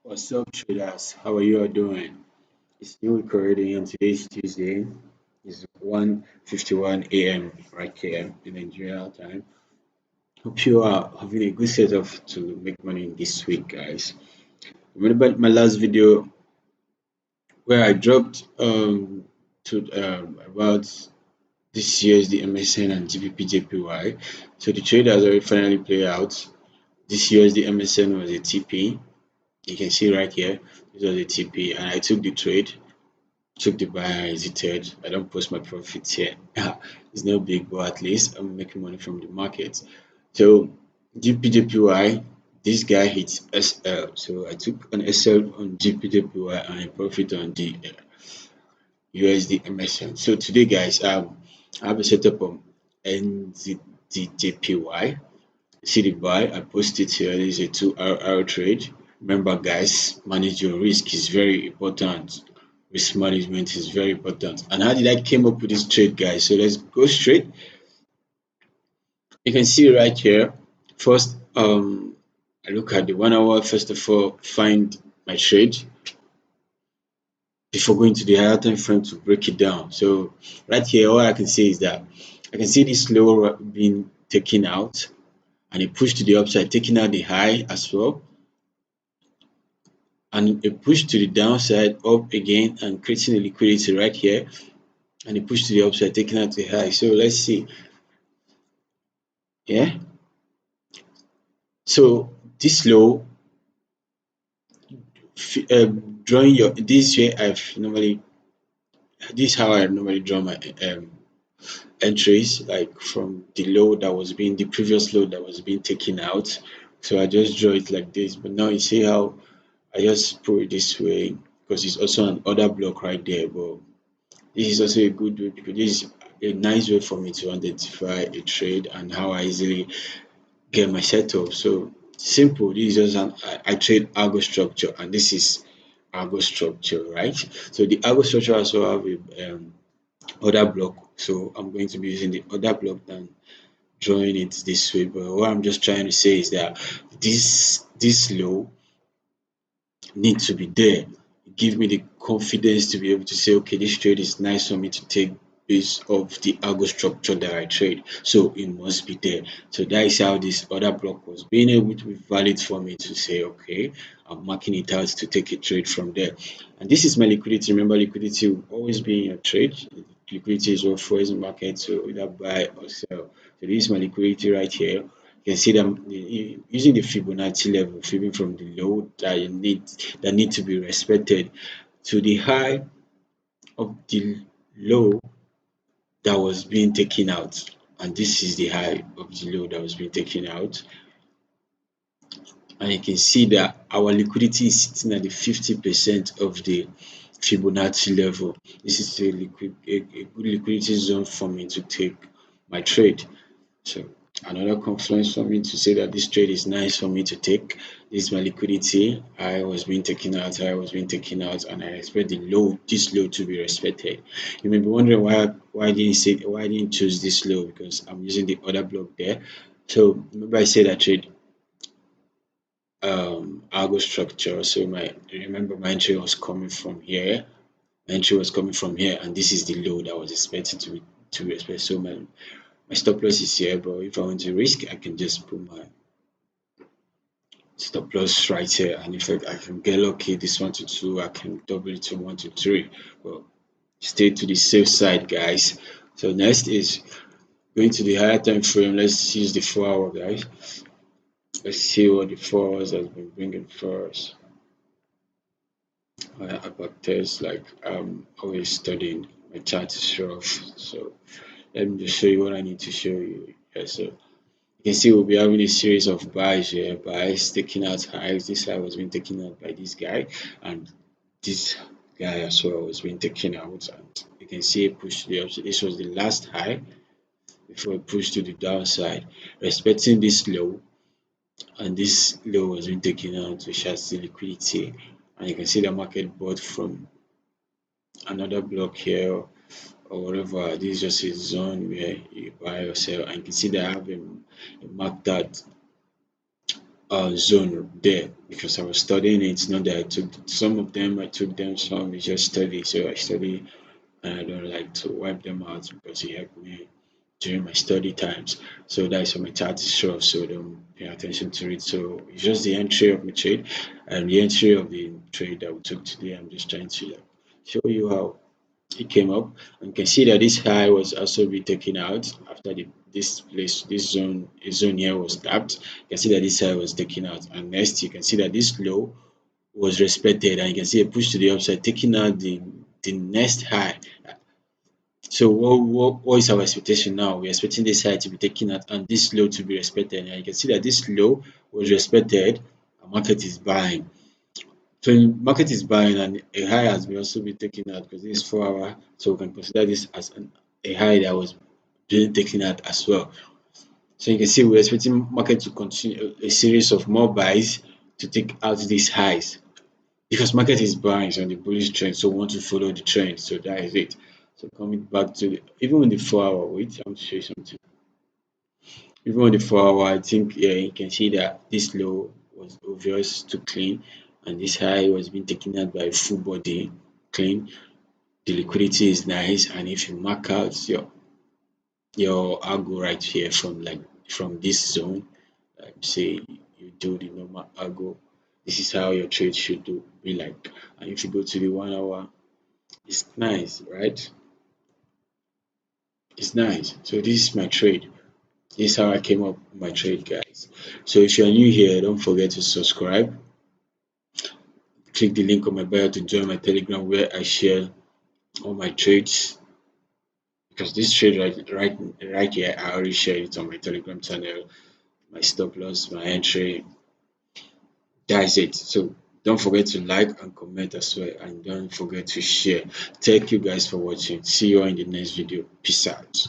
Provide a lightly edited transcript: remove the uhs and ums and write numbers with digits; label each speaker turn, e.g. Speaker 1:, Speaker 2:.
Speaker 1: What's up, traders? How are you all doing? It's new week already, and today's Tuesday. It's 1:51 a.m. right here in Nigeria time. Hope you are having a good setup to make money this week, guys. Remember my last video where I dropped to about this year's the MSN and GBP So the trade has already finally played out. This year's the MSN was a TP. You can see right here, this was a TP, and I took the trade. Took the buy, I hesitated. I don't post my profits here. It's no big, but at least I'm making money from the market. So GPJPY, this guy hits SL. So I took an SL on GPJPY and a profit on the USD MSN. So today, guys, I have a setup on NZDJPY. See the buy, I posted here. This is a 2 hour trade. Remember, guys, manage your risk is very important. Risk management is very important. And how did I came up with this trade, guys? So let's go straight. You can see right here. First, I look at the 1 hour. First of all, find my trade before going to the higher time frame to break it down. So right here, all I can say is that I can see this low being taken out, and it pushed to the upside, taking out the high as well, and a push to the downside up again and creating a liquidity right here, and a push to the upside taking out the high. So let's see. Yeah, so this low, drawing your this way, this is how I normally draw my entries, like from the low that was being the previous low that was being taken out. So I just draw it like this, but now you see how I just put it this way because it's also an order block right there. But this is also a good way because this is a nice way for me to identify a trade and how I easily get my setup. So simple. This is just I trade algo structure, and this is algo structure, right? So the algo structure also have a order block. So I'm going to be using the order block and drawing it this way. But what I'm just trying to say is that this low need to be there. Give me the confidence to be able to say, okay, this trade is nice for me to take based off the algo structure that I trade. So it must be there. So that is how this other block was being able to be valid for me to say, okay, I'm marking it out to take a trade from there. And this is my liquidity. Remember, liquidity will always be in your trade. Liquidity is what fuels the market to either buy or sell. So this is my liquidity right here. You can see them using the Fibonacci level, fibbing from the low that need to be respected to the high of the low that was being taken out. And this is the high of the low that was being taken out. And you can see that our liquidity is sitting at the 50% of the Fibonacci level. This is a good liquidity zone for me to take my trade. So another confluence for me to say that this trade is nice for me to take. This is my liquidity. I was being taken out, and I expect this low to be respected. You may be wondering why I didn't choose this low, because I'm using the other block there. So remember I said I trade algo structure. So my entry was coming from here. My entry was coming from here, and this is the low that was expected to respect. So my stop loss is here, but if I want to risk, I can just put my stop loss right here, and if I can get lucky, this 1 to 2, I can double it to 1 to 3. Well, stay to the safe side, guys. So next is going to the higher time frame. Let's use the 4 hour, guys. Let's see what the 4 hours has been bringing for us. About this, like I'm always studying. My chart is rough, so let me just show you what I need to show you. Yeah, so you can see we'll be having a series of buys here, buys taking out highs. This high was being taken out by this guy, and this guy as well was being taken out. And you can see it pushed to the upside. This was the last high before it pushed to the downside, respecting this low, and this low was being taken out, which has the liquidity. And you can see the market bought from another block here or whatever. This is just a zone where you buy or sell, and you can see that I have a marked out zone there because I was studying it. It's not that I took some of them, I took them, some is just study. So I study and I don't like to wipe them out because it helped me during my study times. So that's what my chart is show. So don't pay attention to it. So it's just the entry of my trade and the entry of the trade that we took today. I'm just trying to like show you how it came up. And you can see that this high was also be taken out after this place, this zone here was tapped. You can see that this high was taken out. And next you can see that this low was respected and you can see a push to the upside, taking out the next high. So what is our expectation now? We're expecting this high to be taken out and this low to be respected. And you can see that this low was respected and market is buying. So market is buying and a high has been also been taken out because this is 4 hour. So we can consider this as a high that was being taken out as well. So you can see we're expecting market to continue a series of more buys to take out these highs because market is buying on the bullish trend. So we want to follow the trend. So that is it. So coming back to even in the 4 hour, wait, I want to show you something. Even on the 4 hour, I think yeah, you can see that this low was obvious to clean and this high was being taken out by full body clean. The liquidity is nice and if you mark out your algo right here from like from this zone, like say you do the normal algo, this is how your trade should do be like. And if you go to the 1 hour, it's nice, right? It's nice. So this is my trade. This is how I came up with my trade, guys. So if you're new here, don't forget to subscribe. Click the link on my bio to join my Telegram where I share all my trades. Because this trade right here, I already shared it on my Telegram channel. My stop loss, my entry. That's it. So don't forget to like and comment as well, and don't forget to share. Thank you guys for watching. See you all in the next video. Peace out.